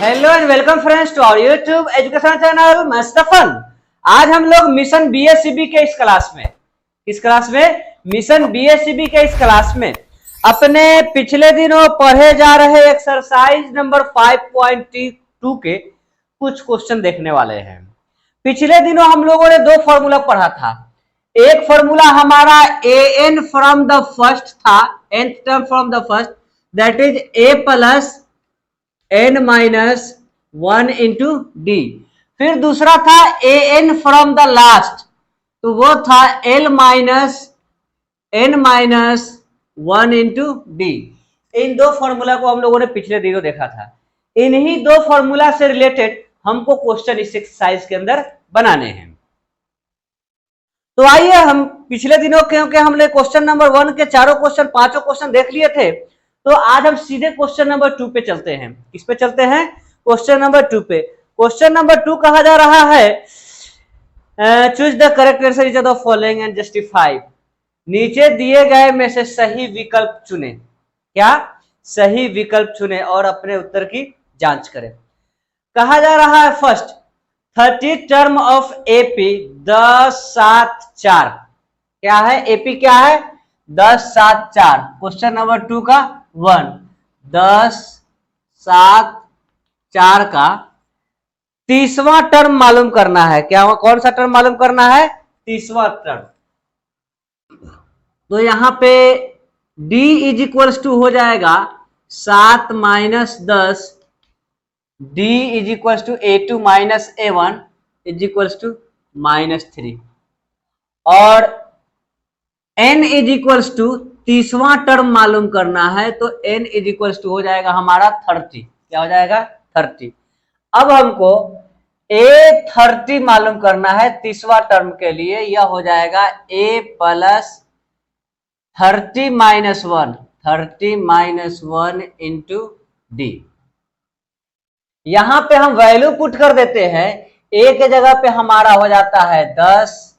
Hello and welcome friends to our YouTube education channel Mastfun. आज हम लोग मिशन बीएससीबी के इस क्लास में मिशन बीएससीबी के इस क्लास में अपने पिछले दिनों पढ़े जा रहे एक्सरसाइज नंबर 5.2 के कुछ क्वेश्चन देखने वाले हैं। पिछले दिनों हम लोगों ने दो फॉर्मूला पढ़ा था। एक फॉर्मूला हमारा an फ्रॉम द फर्स्ट था, nth term from the first, that is a plus n minus 1 into D. फिर दूसरा था an फ्रॉम द लास्ट, तो वो था l minus n minus 1 into D. इन दो फॉर्मूला को हम लोगों ने पिछले दिनों देखा था। इन्हीं दो फॉर्मूला से रिलेटेड हमको क्वेश्चन इस एक्सरसाइज के अंदर बनाने हैं। तो आइए हम पिछले दिनों क्योंकि हमने क्वेश्चन नंबर 1 के चारों क्वेश्चन, पांचों क्वेश्चन देख लिए थे, तो आज हम सीधे क्वेश्चन नंबर 2 पे चलते हैं। किस पे चलते हैं? क्वेश्चन नंबर 2 पे। क्वेश्चन नंबर 2 कहा जा रहा है choose the correct answer is the following and justify. नीचे दिए गए में से सही विकल्प चुने। क्या? सही विकल्प चुने और अपने उत्तर की जांच करें। कहा जा रहा है फर्स्ट 30 टर्म ऑफ एपी 10 7 4। क्या है? एपी क्या है? 10 7 4। क्वेश्चन नंबर 2 का 1 10 7 4 का 30वां टर्म मालूम करना है। क्या? कौन सा टर्म मालूम करना है? 30वां टर्म। तो यहां पे d इज इक्वल्स टू हो जाएगा 7 minus 10, d is equals to a2 minus a1 is equals to -3, और n इज इक्वल्स टू 30वां टर्म मालूम करना है, तो n इज इक्वल्स टू हो जाएगा हमारा 30। क्या हो जाएगा? 30। अब हमको a30 मालूम करना है 30वां टर्म के लिए। यह हो जाएगा a plus 30 minus 1 into D. यहां पे हम वैल्यू पुट कर देते हैं। a के जगह पे हमारा हो जाता है 10,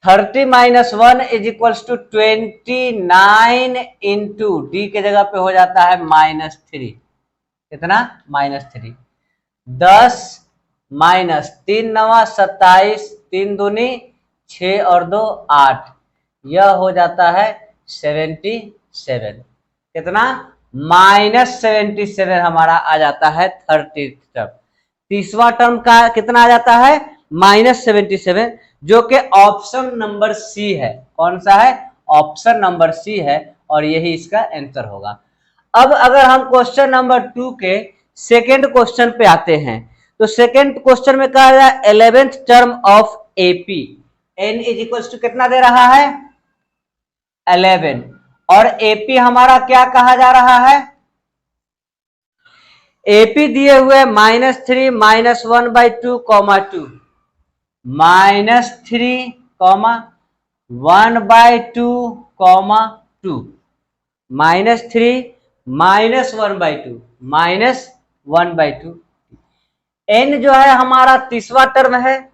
30 minus 1 is equals to 29 into D के जगह पे हो जाता है -3। कितना? -3। 10 माइनस 3 9 27, 3 दूनी 6 और 2 8, यह हो जाता है 77। कितना? -77 हमारा आ जाता है 30 टर्म। 30वां टर्म का कितना आ जाता है? -77, जो कि ऑप्शन नंबर सी है। कौन सा है? ऑप्शन नंबर सी है, और यही इसका आंसर होगा। अब अगर हम क्वेश्चन नंबर 2 के सेकेंड क्वेश्चन पे आते हैं, तो सेकेंड क्वेश्चन में कहा गया 11th term of AP. n is equals to कितना दे रहा है? 11, और एपी हमारा क्या कहा जा रहा है? एपी दिए हुए -3 -1/2, -3 1/2, -1/2, -3 -1/2। n जो है हमारा 30वां टर्म है।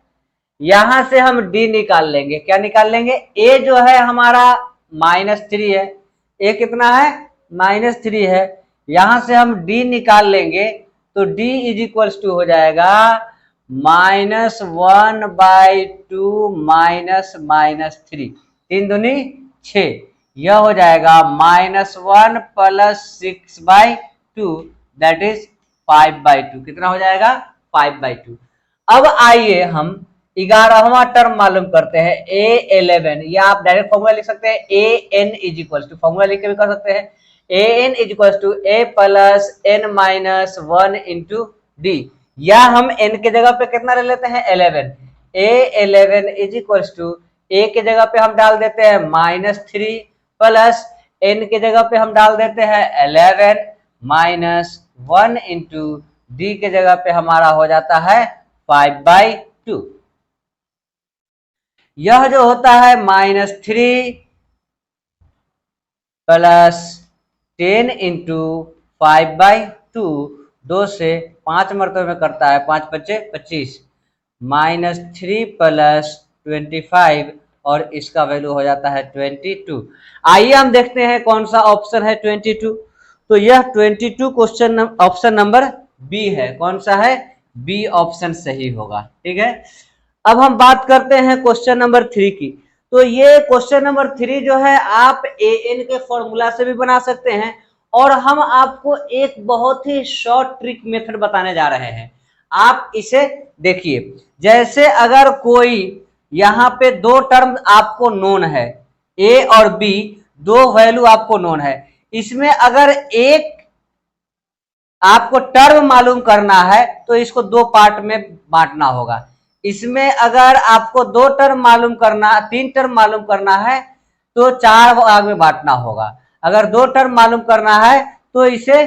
यहां से हम d निकाल लेंगे। क्या निकाल लेंगे? a जो है हमारा -3 है। a कितना है? -3 है। यहां से हम d निकाल लेंगे, तो d इज इक्वल्स टू हो जाएगा -1/2 -3, 3 दूनी 6, यह हो जाएगा -1 प्लस 6/2, दैट इज 5/2। कितना हो जाएगा? 5/2। अब आइए हम 11वां टर्म मालूम करते हैं a11, या आप डायरेक्ट फॉर्मूला लिख सकते हैं an is equals to, formula लिख के भी कर सकते हैं an is equals to a plus n minus 1 into डी, या हम n के जगह पे कितना ले लेते हैं? 11। a11 is equals to a के जगह पे हम डाल देते हैं -3 प्लस n के जगह पे हम डाल देते हैं 11 माइनस 1 इंटू डी के जगह पे हमारा हो जाता है 5/2। यह जो होता है -3 प्लस 10 इंटू 5/2, 2 से 5 मरतबे में करता है, 5 × 5 = 25, -3 प्लस 25, और इसका वैल्यू हो जाता है 22। आइए हम देखते हैं कौन सा ऑप्शन है 22। तो यह 22 क्वेश्चन ऑप्शन नंबर बी है। कौन सा है? बी ऑप्शन सही होगा। ठीक है, अब हम बात करते हैं क्वेश्चन नंबर 3 की। तो ये क्वेश्चन नंबर 3 जो है आप an के फॉर्मूला से भी बना सकते हैं, और हम आपको एक बहुत ही शॉर्ट ट्रिक मेथड बताने जा रहे हैं। आप इसे देखिए, जैसे अगर कोई यहाँ पे दो टर्म आपको नोन है, ए और बी, दो वैल्यू आपको नोन है, इसमें अगर एक आपको टर्म मालूम करना है तो इसको दो पार्ट में बांटना होगा। इसमें अगर आपको दो टर्म मालूम करना, तीन टर्म मालूम करना है तो चार भाग में बांटना होगा। अगर दो टर्म मालूम करना है तो इसे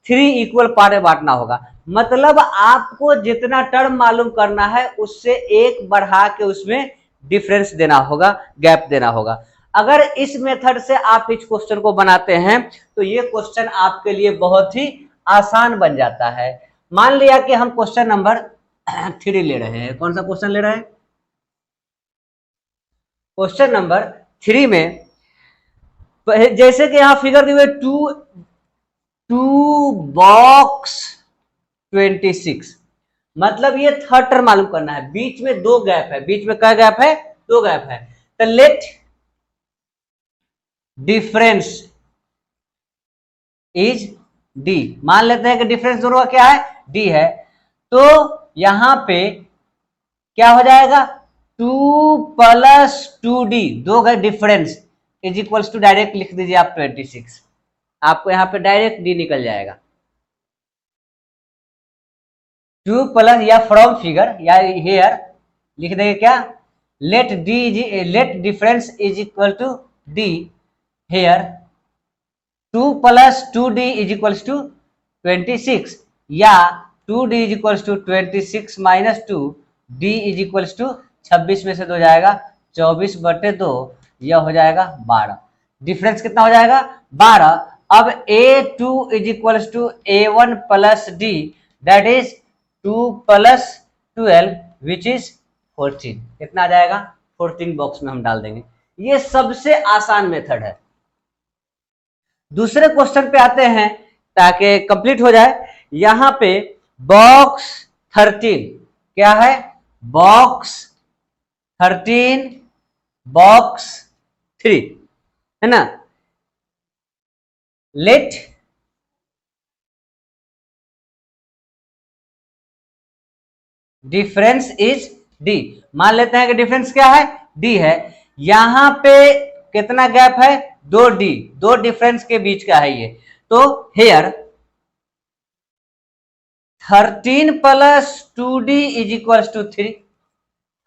3 इक्वल पार्ट में बांटना होगा। मतलब आपको जितना टर्म मालूम करना है उससे एक बढ़ा के उसमें डिफरेंस देना होगा, गैप देना होगा। अगर इस मेथड से आप इस क्वेश्चन को बनाते हैं तो ये क्वेश्चन आपके लिए बहुत ही आसान बन जाता है। मान लिया कि हम क्वेश्चन नंबर 3 ले रहे हैं। कौन सा क्वेश्चन ले रहे हैं? क्वेश्चन नंबर 3 में जैसे कि यहां फिगर दी हुई 2 बॉक्स 26, मतलब ये थर्ड टर्म मालूम करना है। बीच में दो गैप है, बीच में क्या गैप है? दो गैप है। तो लेट डिफरेंस इज डी। मान लेते हैं कि डिफरेंस दोनों का क्या है? डी है। तो यहां पे क्या हो जाएगा? 2 + 2d, दो का difference is equals to, direct लिख दीजिए आप 26। आपको यहां पे डायरेक्ट डी निकल जाएगा। 2 प्लस या फ्रॉम फिगर या हेयर लिख देंगे क्या? Let difference is equal to D here 2 + 2d is equals to 26, या 2d is equals to 26 - 2, d is equals to 26 में से 2 जाएगा 24/2, यह हो जाएगा 12। डिफरेंस कितना हो जाएगा? 12। अब a2 is equals to a1 + d, that is 2 + 12 which is 14। कितना आ जाएगा? 14 बॉक्स में हम डाल देंगे। ये सबसे आसान मेथड है। दूसरे क्वेश्चन पे आते हैं ताकि कंप्लीट हो जाए। यहां पे बॉक्स 13 क्या है? बॉक्स 13 बॉक्स 3 है ना। Let difference is D. मान लेते हैं कि डिफरेंस क्या है? डी है। यहां पे कितना गैप है? 2d, दो डिफरेंस के बीच का है ये। तो hair 13 + 2d is equal to 3।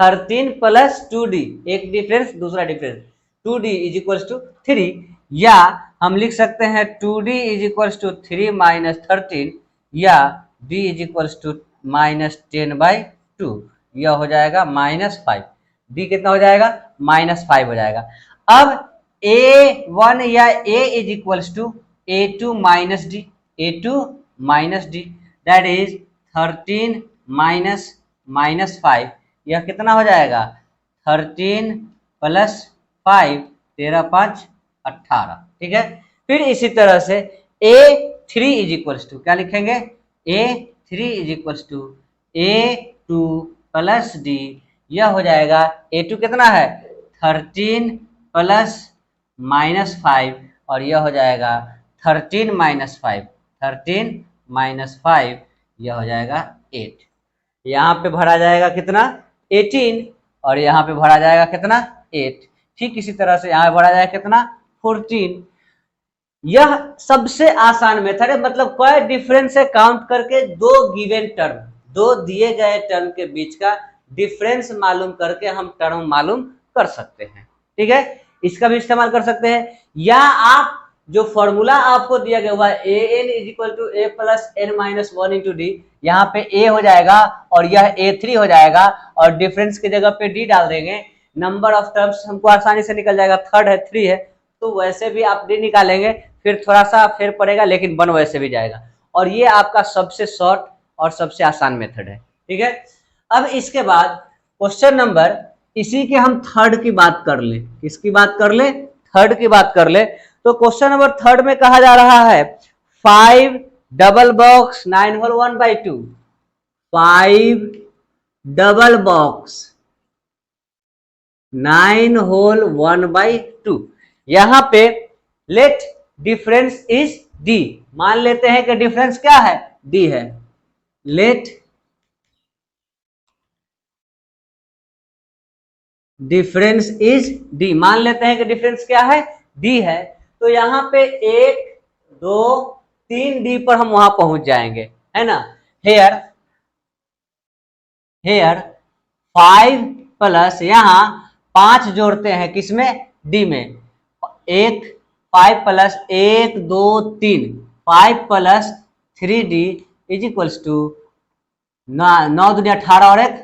13 + 2d, एक डिफरेंस दूसरा difference, 2d is equal to 3, या हम लिख सकते हैं 2d इज इक्वल टू 3 - 13, या d इज इक्वल टू -10/2, यह हो जाएगा -5। d कितना हो जाएगा? -5 हो जाएगा। अब a1 या a is equals to a2 - d, a2 - d, that is 13 - -5, यह कितना हो जाएगा? 13 + 5, 13 × 5 18। ठीक है, फिर इसी तरह से a3 इज इक्वल्स टू क्या लिखेंगे? a3 is equals to a2 + d, यह हो जाएगा a2 कितना है? 13 + -5, और यह हो जाएगा 13 - 5, 13 - 5, यह हो जाएगा 8। यहाँ पे भरा जाएगा कितना? 18, और यहाँ पे भरा जाएगा कितना? 8। ठीक इसी तरह से यहाँ पे भरा जाएगा कितना? 14। यह सबसे आसान मेथड है। मतलब कोई डिफरेंस है काउंट करके दो गिवन टर्म, दो दिए गए टर्म के बीच का डिफरेंस मालूम करके हम टर्म मालूम कर सकते हैं। ठीक है, इसका भी इस्तेमाल कर सकते हैं। या आप जो फॉर्मूला आपको दिया गया हुआ है an is equal to a + n - 1 × d, यहाँ पे a हो जाएगा और यह a3 हो जाएगा, और डिफरेंस की जगह पे d डाल देंगे। नंबर ऑफ टर्म्स हमको आसानी से निकल जाएगा। थर्ड है 3 है, तो वैसे भी आप d निकालेंगे, फिर थोड़ा सा फेर पड़ेगा लेकिन बन वैसे भी जाएगा। और ये आपका सबसे शॉर्ट और सबसे आसान मेथड है। ठीक है, अब इसके बाद क्वेश्चन नंबर, इसी के हम थर्ड की बात कर ले। किसकी बात कर ले? थर्ड की बात कर ले। तो क्वेश्चन नंबर 3 में कहा जा रहा है 5 double box 9 whole 1/2, 5 double box 9 whole 1/2। यहां पे लेट डिफरेंस इज डी, मान लेते हैं कि डिफरेंस क्या है, डी है। लेट डिफरेंस इज डी, मान लेते हैं कि डिफरेंस क्या है, डी है। तो यहां पे 1 2 3 डी पर हम वहां पहुंच जाएंगे, है ना। हेयर 5 प्लस यहां 5 जोड़ते हैं किसमें, डी में। 5 plus 1 2 3, 5 plus 3D is equals to 9 दूनी 18 और 1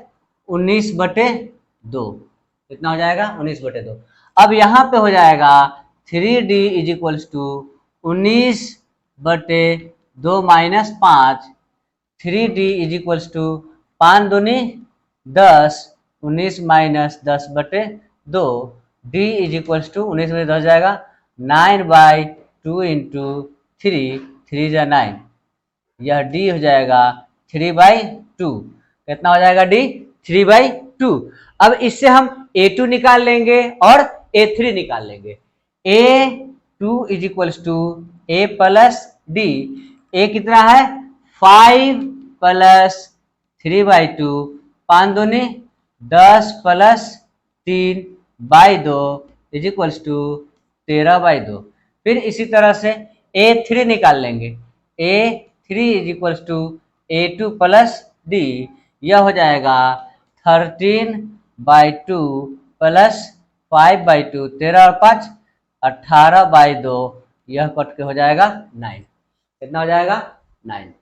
19/2, कितना हो जाएगा 19/2। अब यहां पे हो जाएगा 3D is equals to 19/2 minus 5, 3D is equals to 5 दूनी 10, 19 minus 10/2, D is equals to 19/10 हो जाएगा 9/2 इंटू 3 जा 9, यह D हो जाएगा 3/2। कितना हो जाएगा D, 3/2। अब इससे हम A2 निकाल लेंगे और A3 निकाल लेंगे। A2 is equals to A plus D, A कितना है 5 प्लस 3/2, 5 दूनी 10 प्लस 3/2 इज इक्वल्स टू 13/2। फिर इसी तरह से A3 निकाल लेंगे। A3 is equals to A2 plus D, यह हो जाएगा 13/2 प्लस 5/2, 13 और 5 18/2, यह कट के हो जाएगा 9। कितना हो जाएगा 9,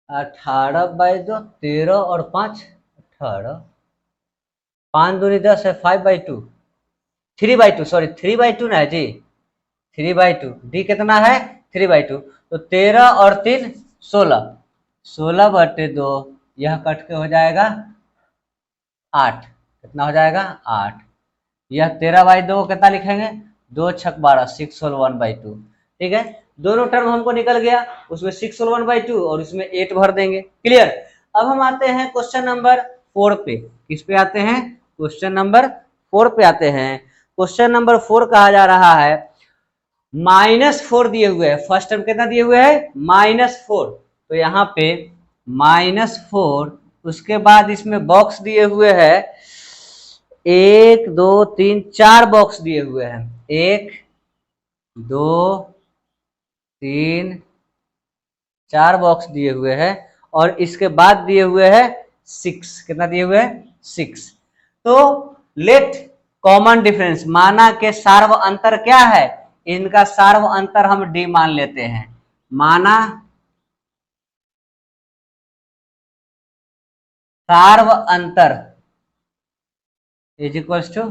18/2, 13 और 5 18, 5 दूनी 10 है 5/2, 3/2 सॉरी 3/2 ना है जी, 3/2। डी कितना है 3/2, तो 13 और 3 16, 16/2, यह कट के हो जाएगा 8। कितना हो जाएगा 8। यह 13/2 को कितना लिखेंगे 2 छक 12, 6 होल 1/2। ठीक है, दोनों टर्म हमको निकल गया, उसमें 6 होल 1/2 और इसमें 8 भर देंगे। क्लियर। अब हम आते हैं क्वेश्चन नंबर 4 पे। किस पे आते हैं, क्वेश्चन नंबर 4 पे आते हैं। क्वेश्चन नंबर 4 कहा जा रहा है -4 दिए हुए है। फर्स्ट टर्म कितना दिए हुए है -4, तो यहाँ पे -4, उसके बाद इसमें बॉक्स दिए हुए हैं 1 2 3 4 बॉक्स दिए हुए हैं, 1 2 3 4 बॉक्स दिए हुए हैं और इसके बाद दिए हुए हैं 6। कितना दिए हुए हैं 6। तो लेट कॉमन डिफरेंस, माना के सार्व अंतर क्या है, इनका सार्व अंतर हम डी मान लेते हैं। माना सार्व अंतर इज इक्वल्स टू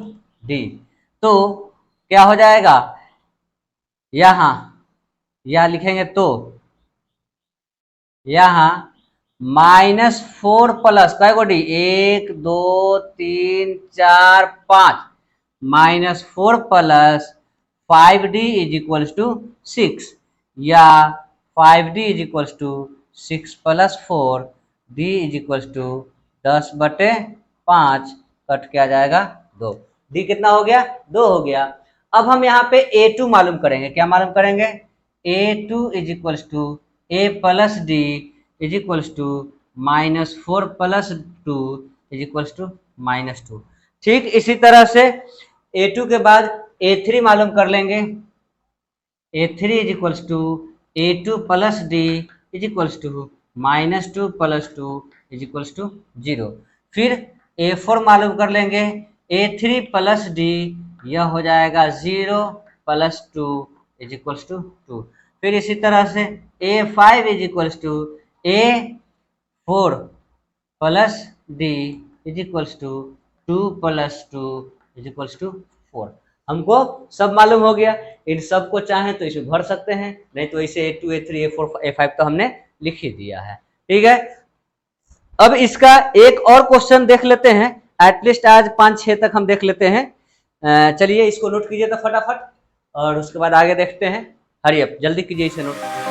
डी, तो क्या हो जाएगा, यहां लिखेंगे तो यहां -4 प्लस क्या को D 1 2 3 4 5, -4 plus 5D is equals to 6, या 5D is equals to 6 plus 4, D is equals to 10/5, कट के आ जाएगा 2। D कितना हो गया 2 हो गया। अब हम यहाँ पे A2 मालूम करेंगे। क्या मालूम करेंगे, A2 is equals to A plus D is equals to -4 plus 2 is equals to -2। ठीक इसी तरह से A2 के बाद A3 मालूम कर लेंगे। A3 is equals to A2 plus D is equals to -2 plus 2 is equals to 0। फिर A4 मालूम कर लेंगे। A3 प्लस D, यह हो जाएगा 0 प्लस 2 इज इक्वल्स टू 2। फिर इसी तरह से A5 is equals to A4 plus D is equals to 2 plus 2 is equals to 4। हमको सब मालूम हो गया। इन सब को चाहें तो इसमें भर सकते हैं, नहीं तो इसे A2 A3 A4 A5 तो हमने लिख ही दिया है। ठीक है, अब इसका एक और क्वेश्चन देख लेते हैं। एटलीस्ट आज 5-6 तक हम देख लेते हैं। चलिए इसको नोट कीजिए तो फटाफट, और उसके बाद आगे देखते हैं। हरी अप, जल्दी कीजिए इसे नोट।